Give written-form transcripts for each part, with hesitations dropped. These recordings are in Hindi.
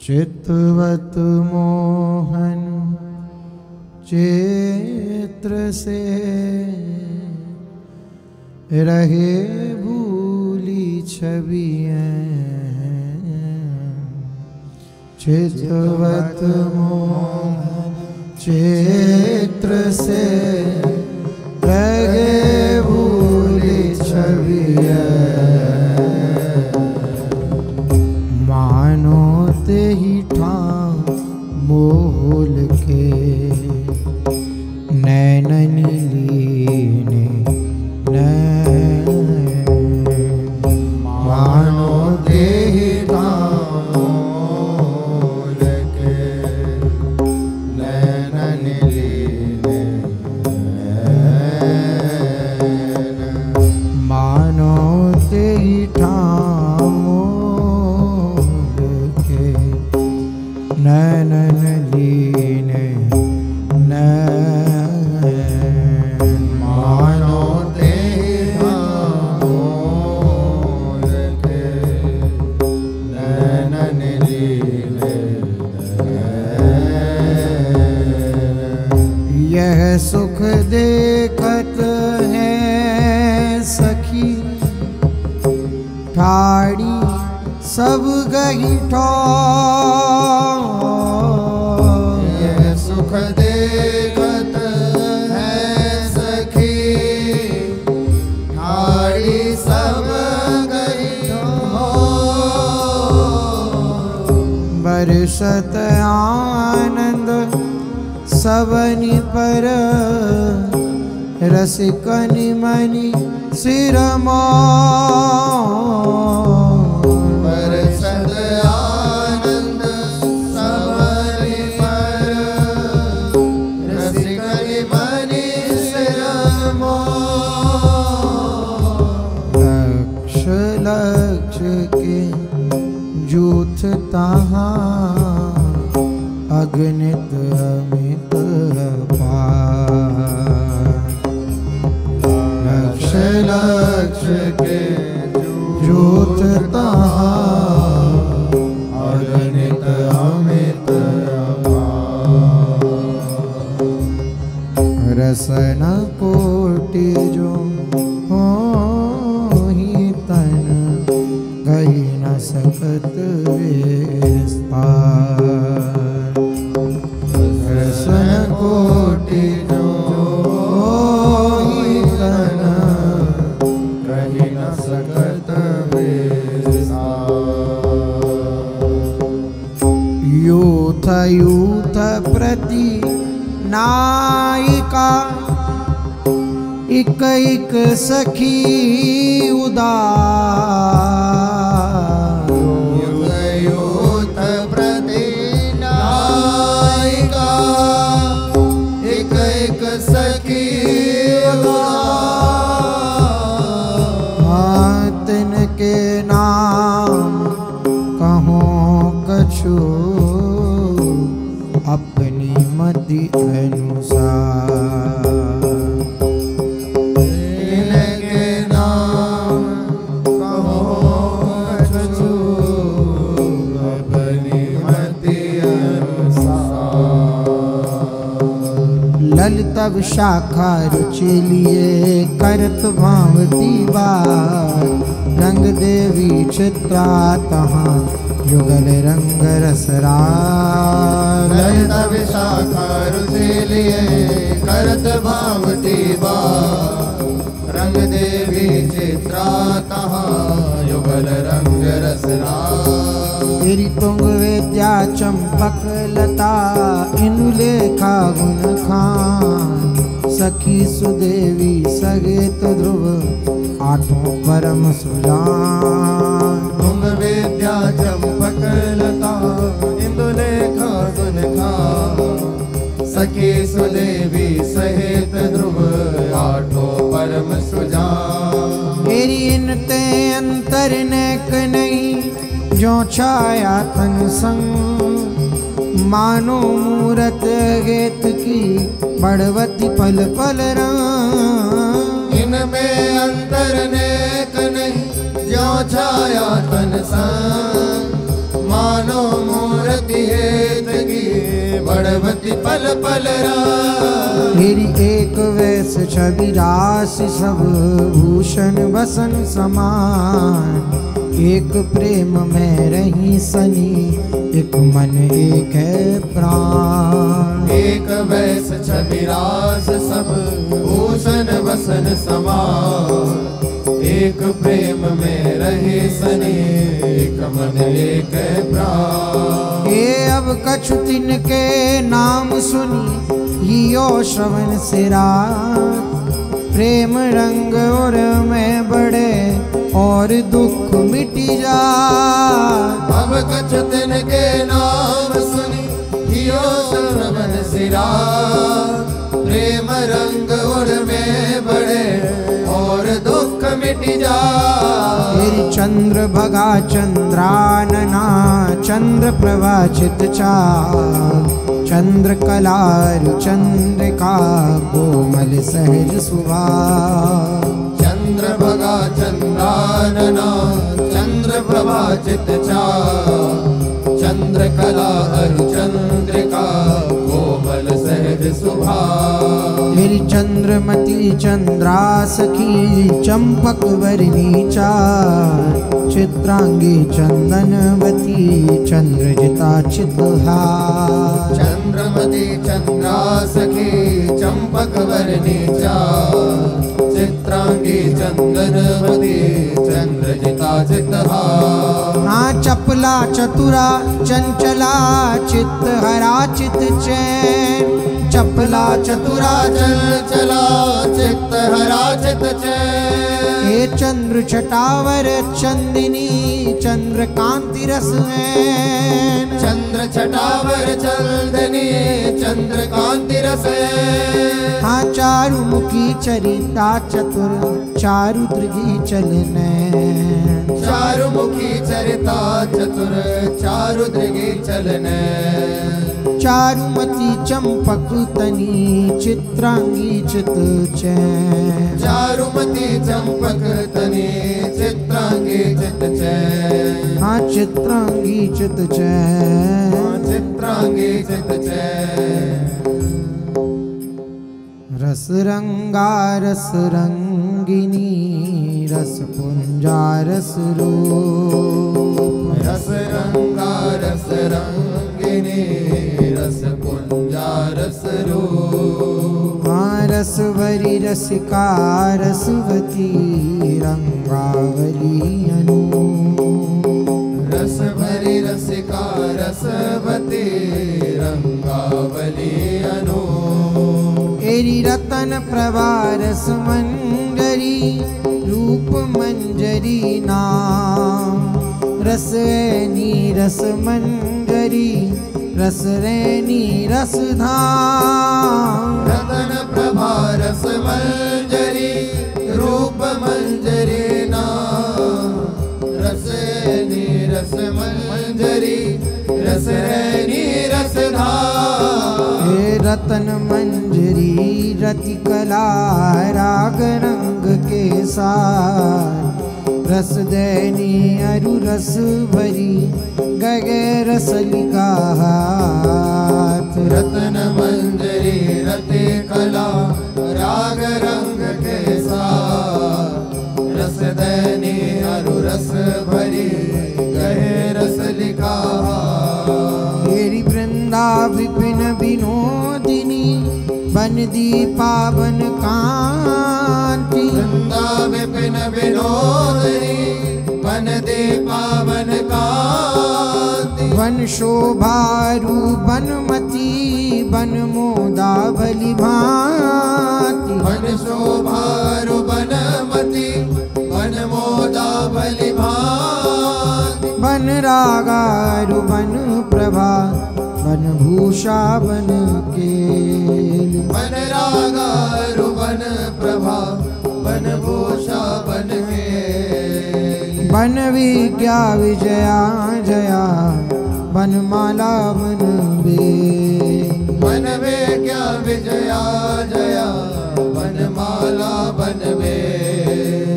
चितवत मोहन चित्र से रहे भूली छवियाँ। चितवत मोहन चित्र से रहे भूली छवियाँ। मानो ते ही ठाम मोल के नैनन लीने मानो ते ही ठाम मोल के नैनन लीने मानो ते ही ठाम नैनन लीने मानो ते मोल के नैनन लीने। यह सुख देखत है सखी ठाड़ी सब गही ठोर। यह सुख देखत है सखी ठाड़ी सब गही ठोर। बरसत आनंद सबनि पर रसिकनि मनि सिर मोर। बरसत आनंद सबनि पर रसिकनि मनि सिर मोर। लक्ष लक्ष के जूथ तहाँ अगणित अमित अपार। लक्ष लक्ष के जूथ तहाँ अगणित अमित अपार। रसन कोटि जो होहि तन कही न सकत विस्तार। रसन कोटि जो होहि तन कही न सकत विस्तार। यूथ यूथ प्रति नायिका इक इक सखी उदार। यूथ यूथ प्रति नायिका इक इक सखी उदार। तिनके नाम कहूँ कछु अपनी मति अनुसार। तिनके नाम कहूँ कछु अपनी मति अनुसार। ललितव शाखा रुचि लिए करत भावती बार। रंग देवी चित्रा तहाँ युगल रंग रसरार। ललितव शाखा रुचि लिए करत भावती बार। रंग देवी चित्रा तहाँ युगल रंग रसरार। तेरी तुंग विद्या चंपक लता इंदुलेखा गुण खान। सखी सुदेवी सगेत ध्रुव आठों परम सुजान। तुंग विद्या चंपक लता इंदुलेखा गुण खान। सखी सुदेवी सहित ध्रुव आठों परम सुजान। तेरी इनते अंतर नेक नहीं जो छाया तन संग। मानो मूरत गेत की बड़वती पल पल रंग। इनमें अंतर नेक नहीं जो छाया तन संग। मानो मूरत बड़वती पल पल रास। तेरी एक वैस छवि रास सब भूषण बसन समान। एक प्रेम में रही सनी एक मन एक है प्राण। एक वैस छवि रास सब भूषण बसन समान। एक प्रेम में रहे सने एक मन एक प्राण। ये अब कछु दिन के नाम सुनी हियो श्रवण सिरा। प्रेम रंग और में बढ़े और दुख मिटी जा। अब कछु दिन के नाम सुनी हियो श्रवण सिरा। प्रेम रंग और में बढ़े और दुख मिटी जा। तेरी चंद्र भगा चंद्रानना चंद्र प्रभा चित चार। चंद्र कलारु चंद्रिका कोमल सहज सुभाव। चंद्र भगा चंद्रानना चंद्र प्रभा चित चार। चंद्र कला अरु चंद्रिका कोमल सहज सुभाव। तेरी चंद्रमती चंद्रा सखी चंपक वर्णी चार। चित्रांगी चंदनवती चंद्रजिता चितहार। चंद्रमती चंद्रा सखी चंपक वर्णी चार। चित्रांगी चंदनवती चंद्रजिता चितहार। हाँ चपला चतुरा चंचला चित्त हरा चित चैन। चपला चतुरा चंचला चित्त हरा चित चैन। हे चंद्र छटावर चंदिनी चंद्र कांति रस नैन। चंद्र छटावर चंदनी चंद्र कांति रस। हाँ चारु मुखी चरिता चतुर चारु दृघी चलने। चारु मुखी चरिता चतुर चारु दृघी चलने। चारुमती चंपक तनी चित्रांगी चित चैन। चारुमती चंपक तनी चित्रांगी चित चैन। हाँ चित्रांगी चित चैन। चित्रांगी चित चैन। रस रंगा रस रंगिनी रस पुंजा रस रूप। रस रंगा रस रंगिनी रस पुंजा रस रूप। हाँ रस भरी रसिका रसवती रंगावली अनु। रस भरी रसिका रसवती रंगावली अनु। तेरी रतन प्रभा रस मंजरी रूप मंजरी नाम। रस रैनी रस मंजरी रस रैनी रस धाम। रतन प्रभा रस मंजरी रूप मंजरी नाम। रस रैनी रस मंजरी रस रैनी रस धाम। हे रतन मंजरी रति कला राग रंग के साथ। रस दैनी अरु रस भरी गगे रसलिका हाथ। रतन मंजरी रति कला राग रंग के साथ। रस दैनी अरु रस भरी गहे रसलिका हाथ। तेरी वृंदा विपिन विनोदिनी बन दी पावन कांति। वृंदा विपिन विनोदिनी बन दे पावन कांति। वन शोभारू बनमती बन मोदा भली भांति। वन शोभारू बनमती बन मोदा भली भांति। बन रागारू बन प्रभा बन भूषा बन केल। बन रागारू बन प्रभा बन भूषा बन केल। बन विद्या विजया जया बन माला बन बे। बन विद्या विजया जया बन माला बन बे।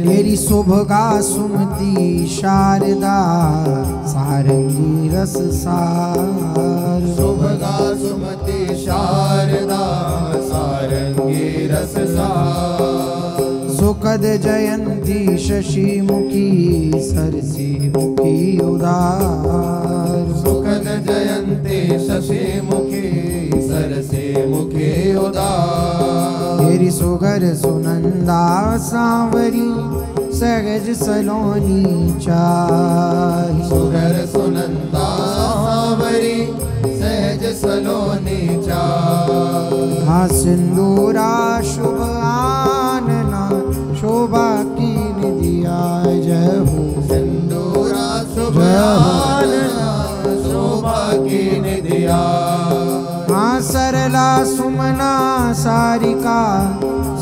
तेरी सुभगा सुमति शारदा सारंगी रस सार। सुभगा सुमति कमलावती शारदा सारंगी रससार सुखद जयंती शशिमुखी सरसी मुखी उदार सुखद जयंती शशिमुखी सरसी मुखी उदार तेरी सुगर सुनंदा सांवरी सहज सलोनी चाही सुगर सुनंदा सांवरी सहज सलोनी चाही हाँ सिंदूरा शुभ आनना शोभा की निधिया जय हो सिंदूरा शुभ आनना शोभा की निधिया हाँ सरला सुमना सारिका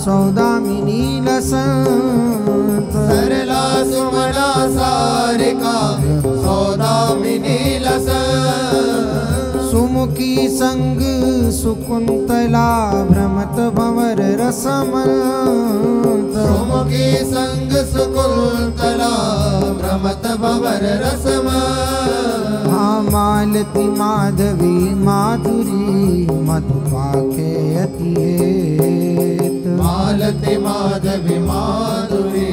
सौदामिनी लसंत सरला सुमना सारिका सौदामिनी लसंत सुमुखी संग सुकुंतला भ्रमत भंवर रसमंत सुमुखी संग सुकुंतला भ्रमत भंवर रसमंत हाँ मालती माधवी माधुरी मधुपा के अति हेत मालती माधवी माधुरी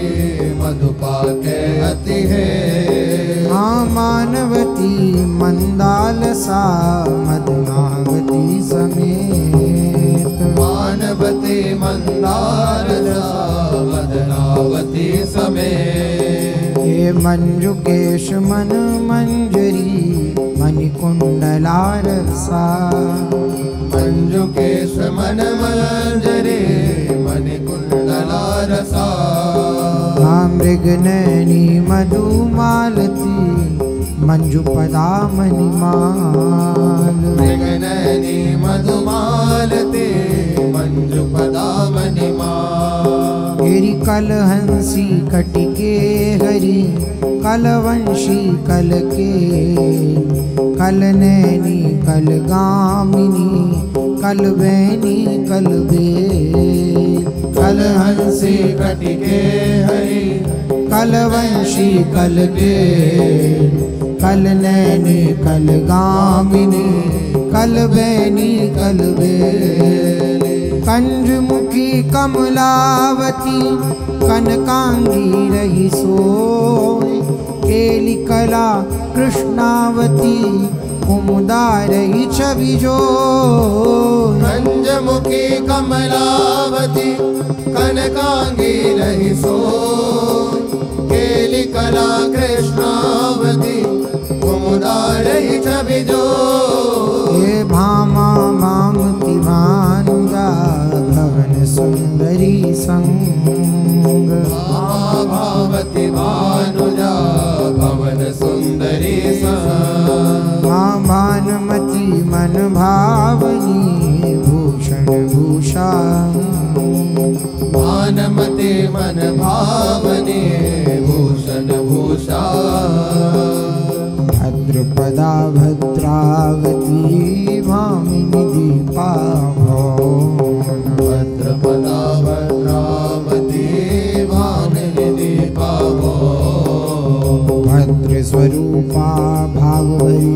मधुपा के अति है हाँ मानवती मंदालसा मदनावती समेत मानवती मंदारसा मदनावती समेत हे मंजुकेश मन मंजरी मणिकुंडलारसा मंजुकेश मन मंजरे मणिकुंडलारसा हाँ मृगनयनी मधुमालती मंजुपदा मणिमाल मृगनयनी मधुमालते मंजुपदा मणिमाल तेरी कलहंसी कटिके हरि कलवंशी कल के कलनैनी कलगामिनी कलबैनी कलबेल कलहंसी कटिके हरि कलवंशी कल के कलनैनी कलगामिनी कलबैनी कलबेल कंजमुखी कमलावती कनकांगी रही सोय केली कला कृष्णावती कुमुदारही छवि जो कंजमुखी कमलावती कनकांगी रही सो केली कला कृष्णावती कुमुदारही छवि जो हे भामा मामती भानुजा भवन सुंदरी संग भावती भानुजा भवन सुंदरी सा हाँ भानुमती मन भावनी भूषण भूषा भानुमती मन भावनी भूषण भूषा भद्रपदा भद्रावती भामिनी दीपा भद्रपदा भद्रावती भामिनी दीपा भद्रस्वरूपा भागवरी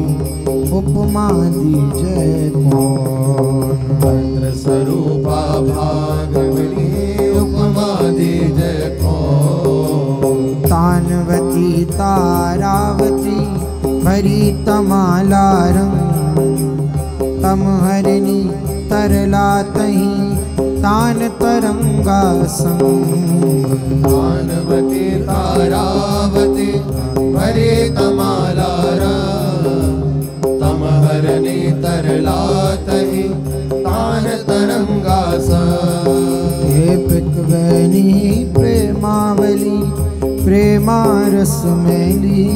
उपमा दीजय कौन भद्रस्वरूपा भागवती उपमा दीजय कौन तानवती तारावती भरी तमाला रंग तमहरिणी तरला तही तान तरंगा संग मानवती तारावती भरे तमाला तमहरणी तरलातहि तान तरंगा सा हे पितवैनी प्रेमावली प्रेमारस मैली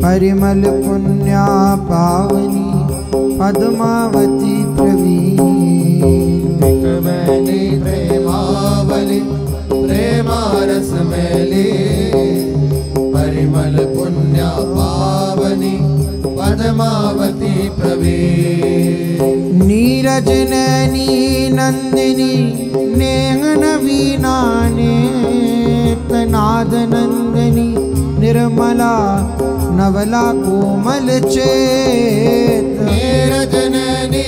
परिमल पुण्या पावनी पद्मावती प्रवीण मैंने प्रेमावली प्रेमारस मैली परिमल पुण्या पावनी पद्मावती प्रवीण नीरज नैनी नंदिनी नेह नवीना नेतनाद नंदिनी निर्मला नवला कोमल चेत नीरज नैनी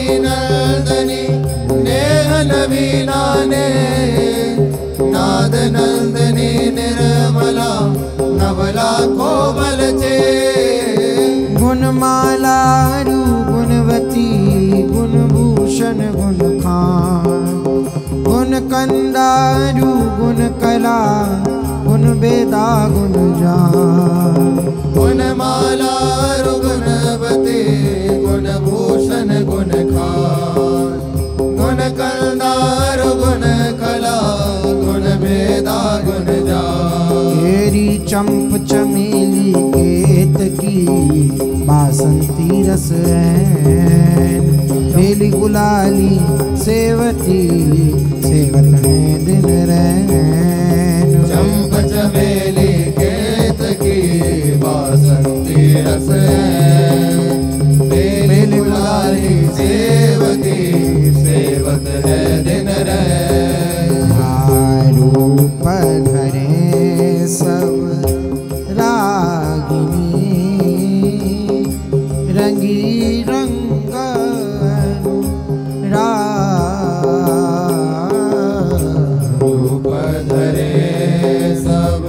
कंदारू गुणवती गुणभूषण गुण खान गुण कंदारू गुण कला गुण बेदा गुण जान गुण माला गुणवती गुण भूषण गुण खान गुण कंदार गुण कला गुण बेदा गुण जान तेरी चंप चमेली केतकी बासंती रस बेली गुलाली सेवती सेवत है दिन रैन चंप चमेली केतकी बासंती रस बेली गुलाली सेवती सेवत है दिन रैन रूप धरे सब रागिनी रंगी रंग रूप धरे सब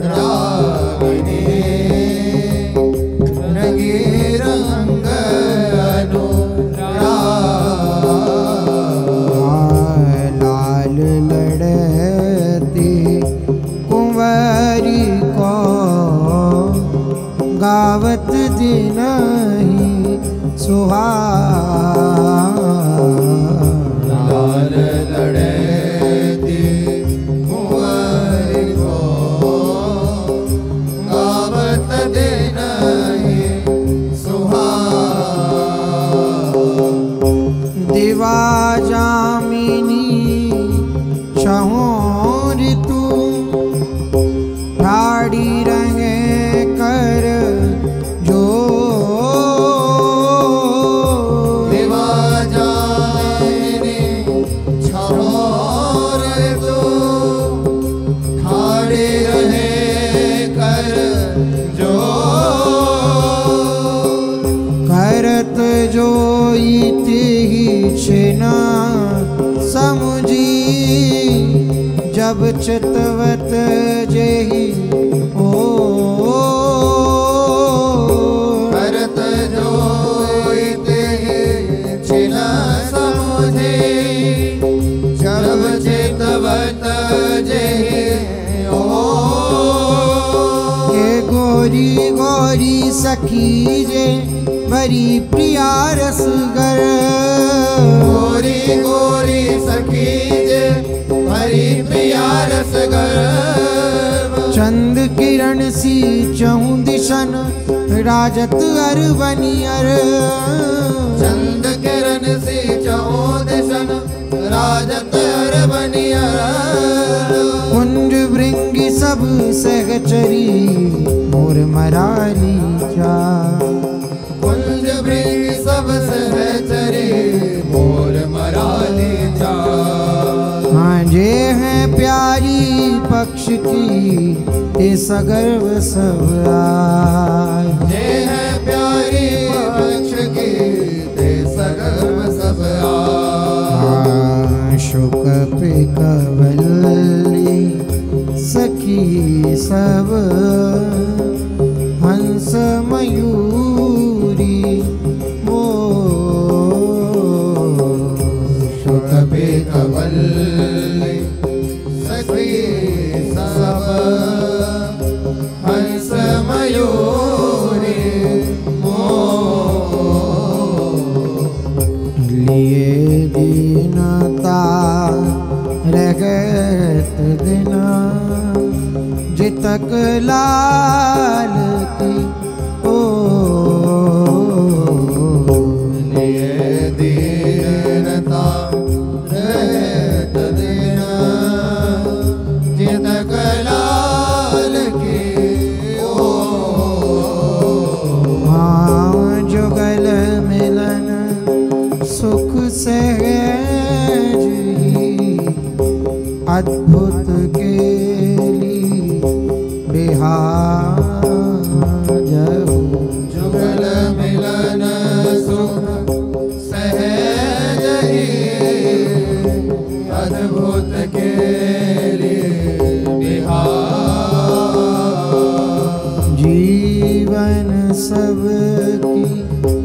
रागिनी रंगी रंग लाल लड़ती कुंवारी को गावत दिन ही सुहाग लाल लड़ती कुंवारी को गावत दिन ही सुहाग दिवा जामिनी शहोर तू ठाड़ी रंगे कर जो दिवा जामिनी छहोर तू ठाड़े रहे कर जो करत जो इति ही छिना समुझी जब चितवत जेहि ओ करत जो इति छिना समुझी जब चितवत जेहि ओ ये गोरी गोरी सखी जे बड़ी प्रिया रसगर गोरी गोरी सखी जे हरि प्रिया रसगर चंद किरण सी चहु दिशन राजत अरबनियर चंद किरण से चहो दिशन राजत अरबनियर कुंज भृंगी सब सहचरी मोर मराली जा कुंज भृंग सब सहचरी मोर मराली जा जे हैं प्यारी पक्ष की ते सगर्व सब आए जे है प्यारी पक्ष की ते सगर्व सब शुक पे कवल्ली सखी सब हंस मयूरी वो शुक पे कवल्ली सखी सब हंस मयूरी लिए दीनता रगत दिना जितक लाल की ओ लिए दीनता रहत दिना जितक लाल की ओ हाँ जुगल मिलन सुख सहज अद्भुत केली बिहार जुगल मिलन सुख सहज ही अद्भुत के जीवन सब की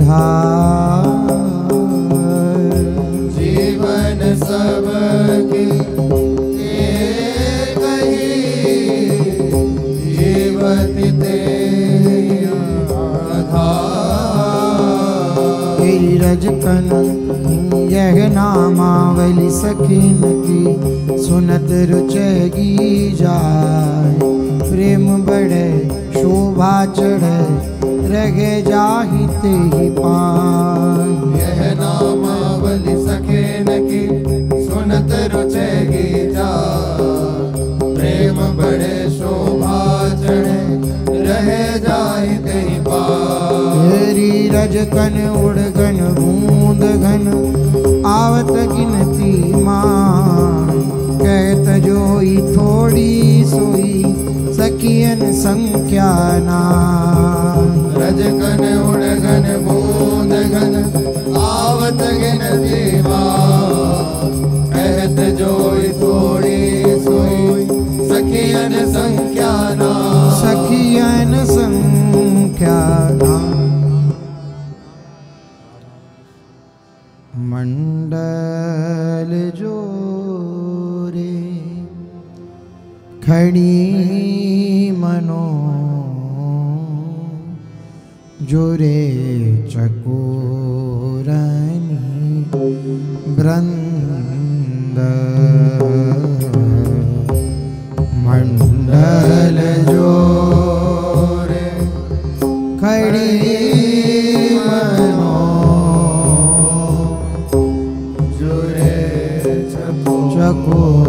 आधार। जीवन सबके एक ही जीवति ते आधार। तेरी रजकन यह नामावली सखीन की सुनत रुचेगी जाए। प्रेम बढ़े शोभा चढ़े रगे जाहि ते ही पाए। यह नामावली सखेन की सुनत रुचेगी जाए। प्रेम बढ़े शोभा चढ़े रहे जाहि ते ही पाए। तेरी रजकन उड़गन बूंद घन आवत गिनती मान। कहत जोई थोड़ी सोई सखियन संख्या नाम। रजकन उड़गन बूंद घन आवत गिनती मान। कहत जोई थोड़ी सोई सखियन संख्या नाम। सखियन संख्या नाम। मंडल जोरे खड़ी मनो जोरे चकोरनी वृंद। मंडल जोरे खड़ी मनो जोरे चकोर।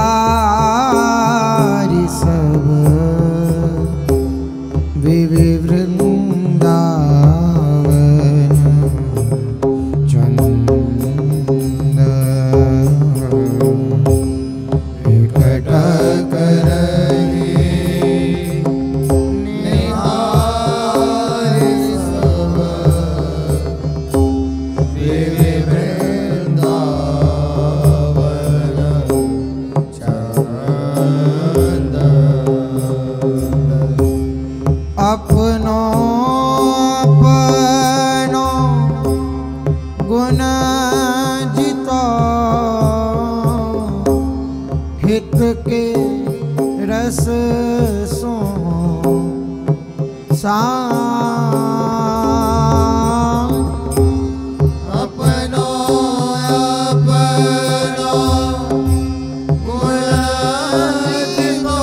निहारी सब वृंदावन चंद। कटक रही निहारी सब वृंदावन चंद। अपनो अपनो गुण जितो हित के रस सो अपनो अपनो गुण जितो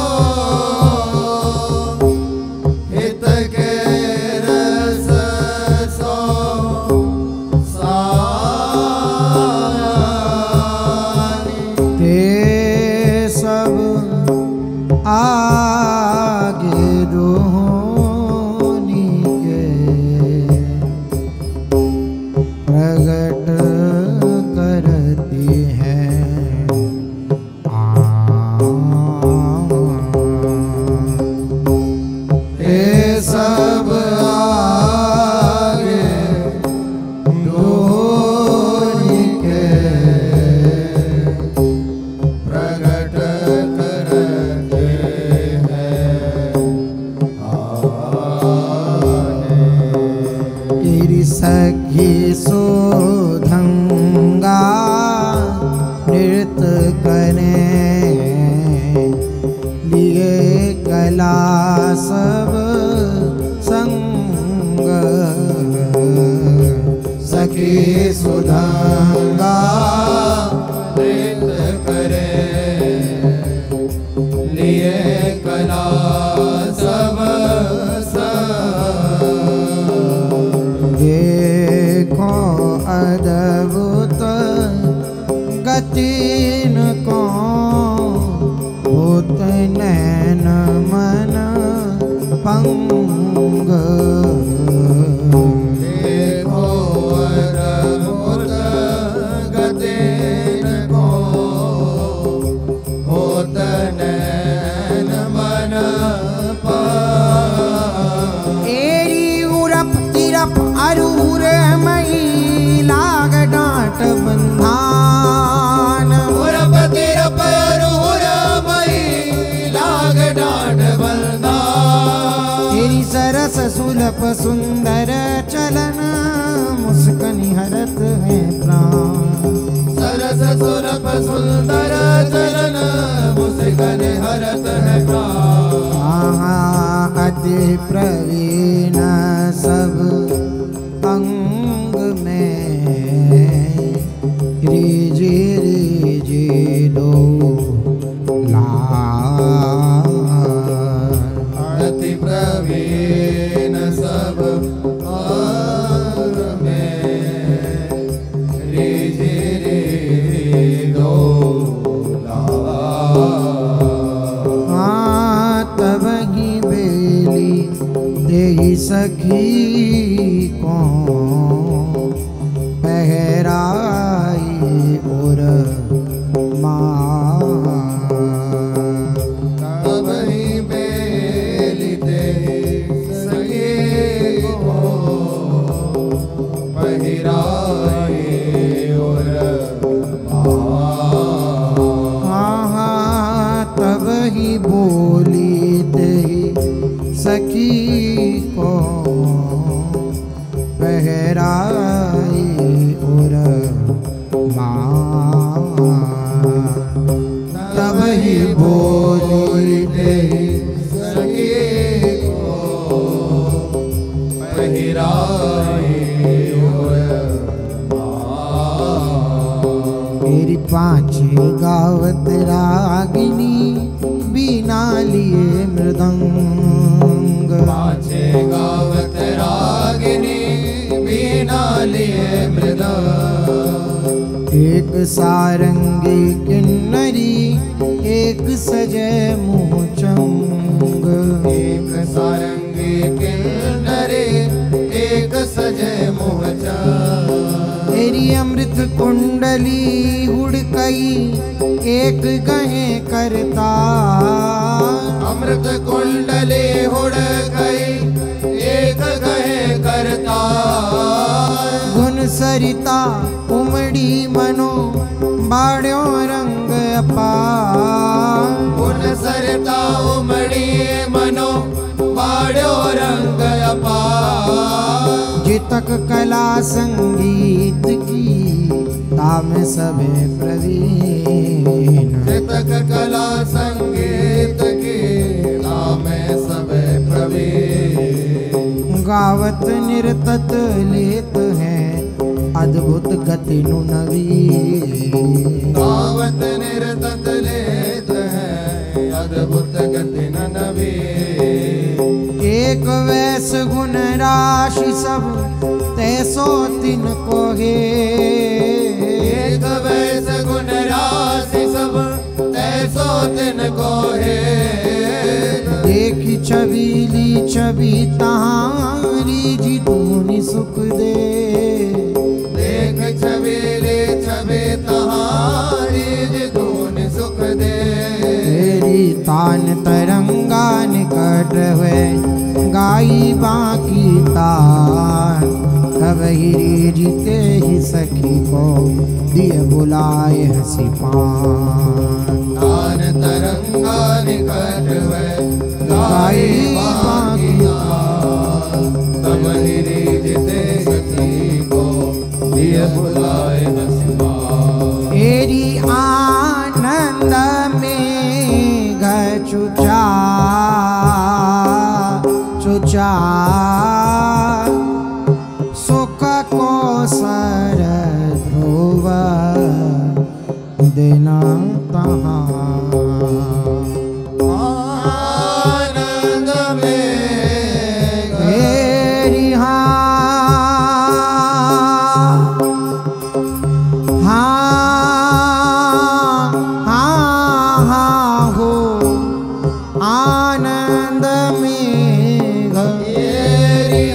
हित के रस सो सानी। ते सब आगे रोनी के प्रगट करती हैं। ये सब आगे डोरी के प्रगट करते हैं आने। तेरी सखी सोधंगा नृत्य करने लिए कला सब संग। सखी सुधांगा नृत्य करे लिए कला सब संग। देखो अद्भुत गतिन को होत नैन मन पंग। देखो अद्भुत गतिन को होत नैन मन पंग। एरी उरप तिरप अरूर मई लाग डांट बंद। सरस सुलभ सुंदर चलन मुस्कनि हरत है प्राण। सरस सुलभ सुंदर चलन मुस्कन हरत है प्राण। अति प्रवीण सब अंग में रीजे रीजे दो लाल। अति प्रवीण सब अंग में रीजे रीजे दो लाल। तब ही बेली देहि सखी को पहराई और माँ। तब ही बेली देहि सखी को पहराई और माँ। तब ही बोली देहि सखी को पहराई और माँ। तब ही बोली देहि सखी को पहराई और मेरी पाँचे गावत रागिनी बिना लिए मृदंग। पाछे गावत रागिनी बिना लिए मृदंग। एक सारंगी किन्नरी एक सजे मुँह चंग। एक सारंगी किन्नरी एक सजे मुँह चंग। तेरी अमृत कुंडली हुड़कई एक गहे करता। अमृत कुंडली हुड़ गई एक गहे करता। गुण सरिता उमड़ी मनो बाड़ो रंग अपार। गुण सरिता उमड़ी मनो बाड़ो रंग अपार। जितक कला संगीत की ताम सबे प्रवीण। जितक कला संगीत की नाम सबे प्रवीण। गावत निरतत लेत है अद्भुत गति नु नवीन। गावत निरतत लेत है अद्भुत गति न नवीन। एक वैस गुण राशि सब तैसो तिन को हे। एक वैस गुण राशि सब तैसो तिन को है। देखी छबीली छवि तहारी जी तूनी सुख दे। देख छबीले छबे तहारी जी तूनी सुख दे। तेरी तान तरंगा निकट हुए गाई बाकी तान। तब ही जीते ही सखी को दिए बुलाए हंसी पान। तान तरंगा निकट है गाई बाकी तान। तब ही जीते सखी को दिए बुलाए हंसी। एरी आनंद में चुचा चुचा सुख को सर ध्रुव देना तहाँ। आनंद में मेरी हाँ हो आनंद में तेरी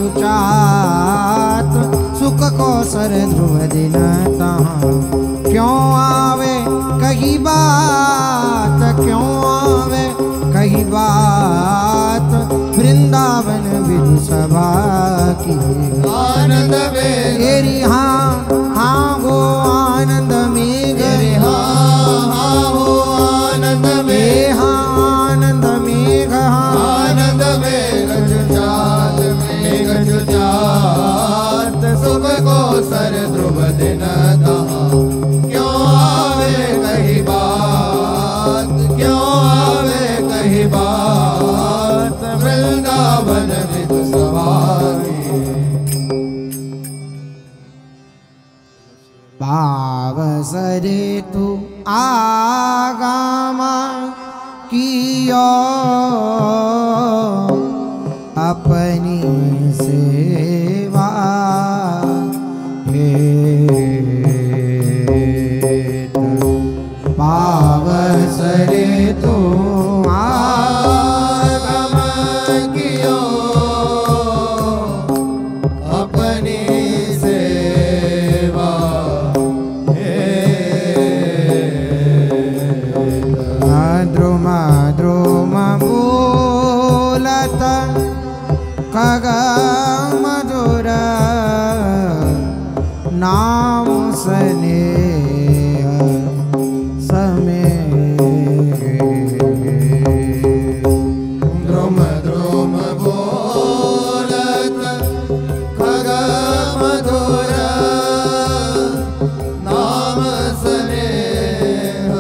कछुचात सुख को सर ध्रुव दिन तहाँ क्यों आवे कही बात क्यों आवे कही बात वृंदावन विदु सभा की आनंद में तेरी हाँ हाँ गो आनंद में गे हाँ हो आनंद में हाँ आनंद में आनंद में कछुचात सुख को सर ध्रुव दिन तहाँ क्यों आवे कही बात क्यों आवे कही बात वृंदावन विदु सभा की पावसरे तू आगामा कियो अपनी सेवा पावसरे तू आगम कियो अपनी सेवा द्रुम द्रुम बोलत खग मधुर नाम स्नेह समय द्रुम द्रुम बोलत खग मधुर नाम स्नेह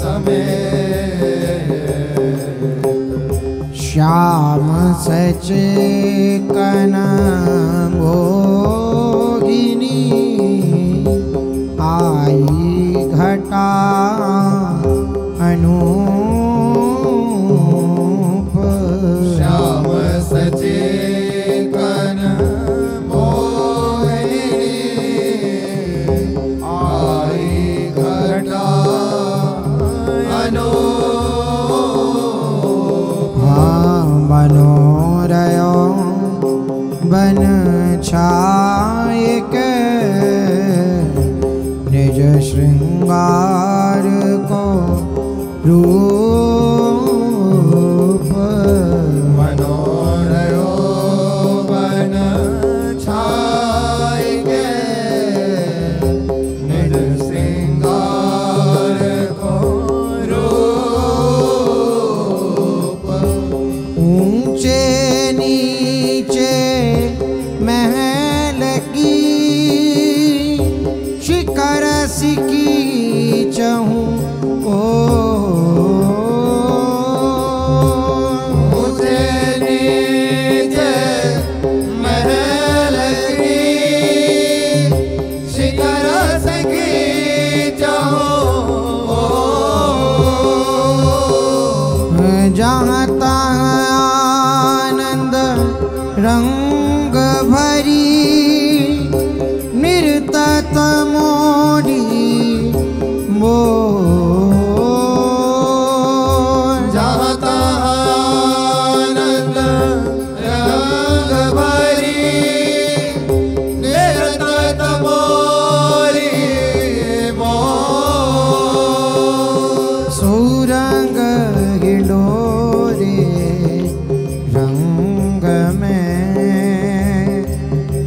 समय श्याम सचेतन भोगिनी आई घटा अनूप श्याम सचेतन मोहिनी आई घटा अनूप मनोरयो बन छायक निज श्रृंगार को रूप मनोरयो बन छाय के निज श्रृंगार को रूप ऊंचे नीचे महल की शिखर सिकी चहूँ ओ ऊंचे नीचे महल की शिखर सखी चाहो जहाँ तहाँ आनंद रंग भरी निर्तत मोड़ी मोर जहाँ तहाँ आनंद रंग भरी निर्तत मोरी मोर सुरंग हिडोरे रंग में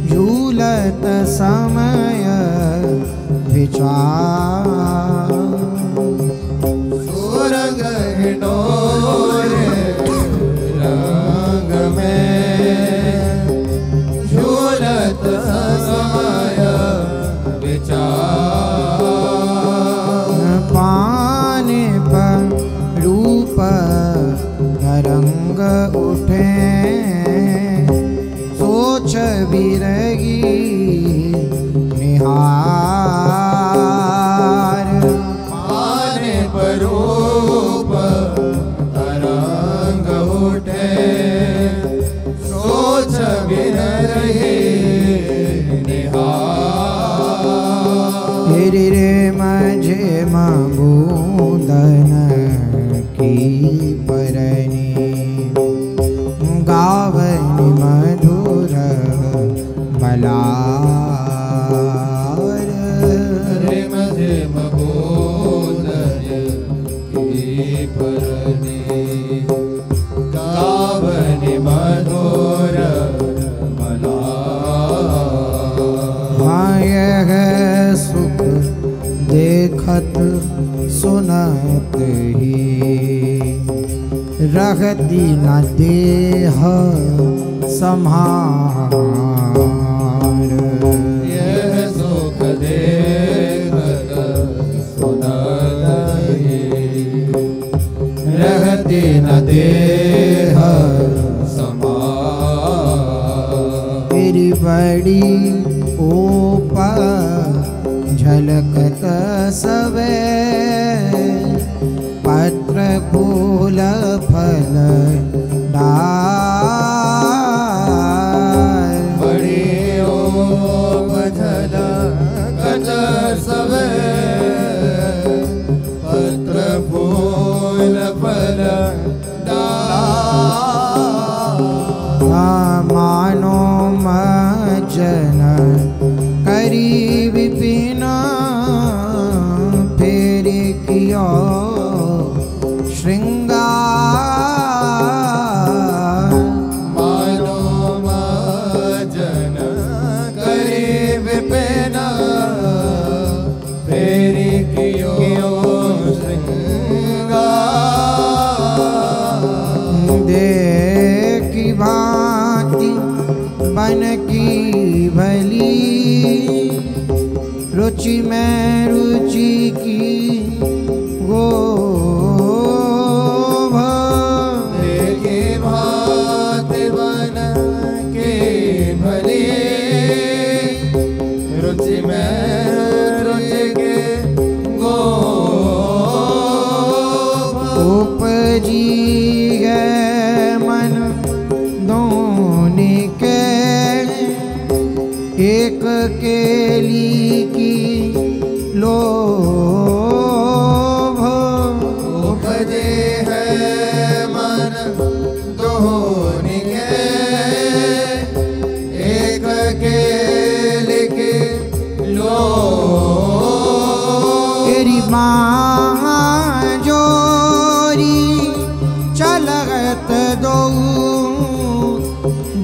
झूलत समय विचार सुरंग हिडोरे रंग में झूलत समय विचार पाने पर रूप तरंग उठे सोच बिरगी निहार पाने पर रूप तरंग उठे सोच बिन रही निहार रे रे मझे मबूदन की परनी गावनी मधुर रहती न देह संहार। यह सुख देखत सुनहि, रहती न देह संहार। तेरी बड़ी ऊपर झलकत सवे, पत्र फूल फल डाल। बड़ी ओप झलकत सवे, पत्र फूल फल डाल। मानो मजन करी विपिन, फेरे कियो श्रृंगार। मानो मजन करी विपिन, फेरे कियो श्रृंगार। देखी भांति बन की भली, रुचि में रुचि की गोभ। देखी भांति बन के भली, रुचि में रुचि के गोभ। उपजी है मन दोने के, एक केली की लोभ। उपजे है मन दोने के, एक केली की लोभ। तेरी माँ जोरी चलत दो,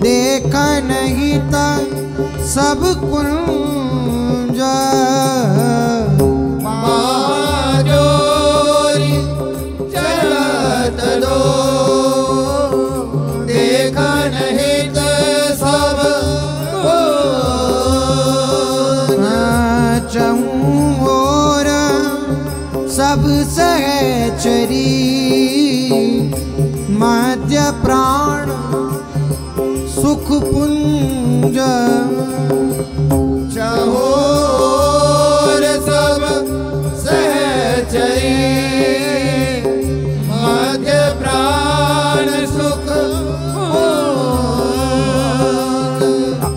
देख नहीं तक सब कुंज। जोरी चलत दो, देखा नहीं तो सब चहूँ और सब सहचरी, मध्य प्राण सुख पुंज। चहोर सब सहचरी, मध्य प्राण सुख।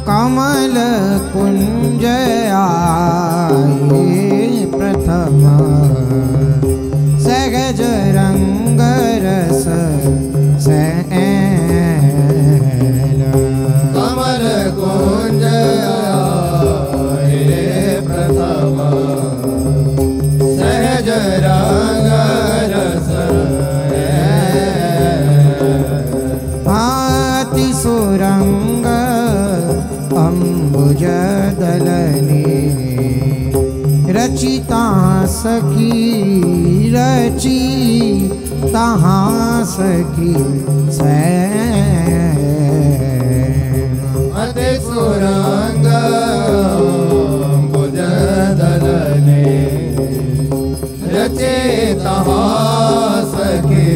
कमल कुंज आए प्रथम, सहज रंग रस सैन। कमल कुंज आए प्रथम, सहज रंग रस हाथी सुरंग अम्बुज दलने, रचिता सखी रची तहाँ सखी सैन। अति सुरंग भुज दलने, रचे तहाँ सखी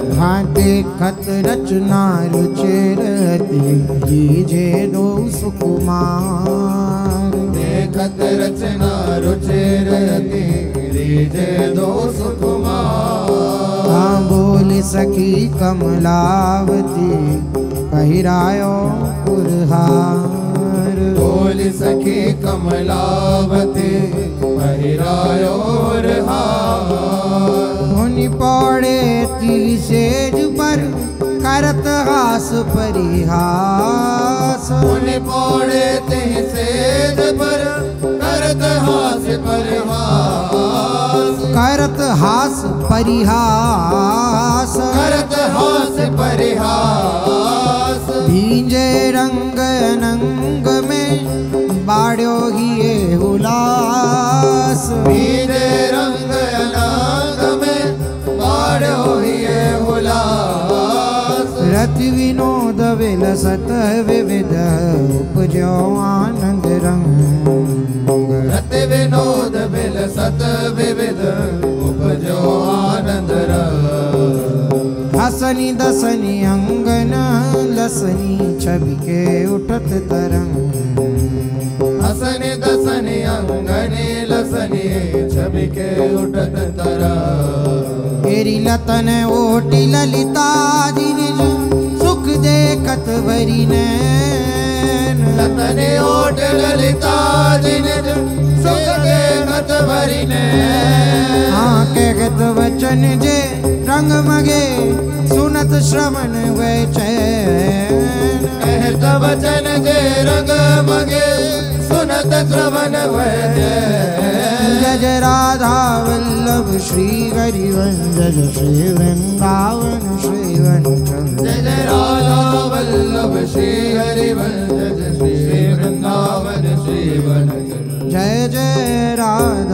भांति खत रचना रुचिरती, लीजे दो सुकुमार। देखत रचना रुचिरती, लीजे दो सुकुमार। हाँ बोल सखी कमलावती, पहिरायो पुरहार। बोल सखी कमलावती, पहिरायो हार। मुनि पौड़े ती सेज पर, करत हास परिहास। मुनि पौड़े तिह सेज पर, करत हास परिहास। करत हास परिहास। करत हास परिहास। भींजे रंग अनंग में, बाड़ो ही ये हुलास। भींजे रंग अनंग में, विलसत विविध उपजो आनंद रंग रति विनोद विलसत विविध उपजो आनंद रंग हसनी दसनी अंगन लसनी छवि के उठत तरंग हसनी दसनी अंगनी लसनी छवि के उठत तरंग तेरी लतन ओटी ललिता जिनिज सुख देखत भरी नैन लतने ओट ललिता जिनिज सुख देखत भरी नैन हाँ कहत वचन जे रंग मगे सुनत श्रवण वे चैन कहत वचन जे रंग मगे सुनत श्रवण वे चैन जय जय राधा वल्लभ श्री हरिवंश जय श्री वृंदावन श्री वनचंद्र जय जय राधा वल्लभ श्री हरिवंश जय श्री वृंदावन श्री वनचंद्र जय जय राधा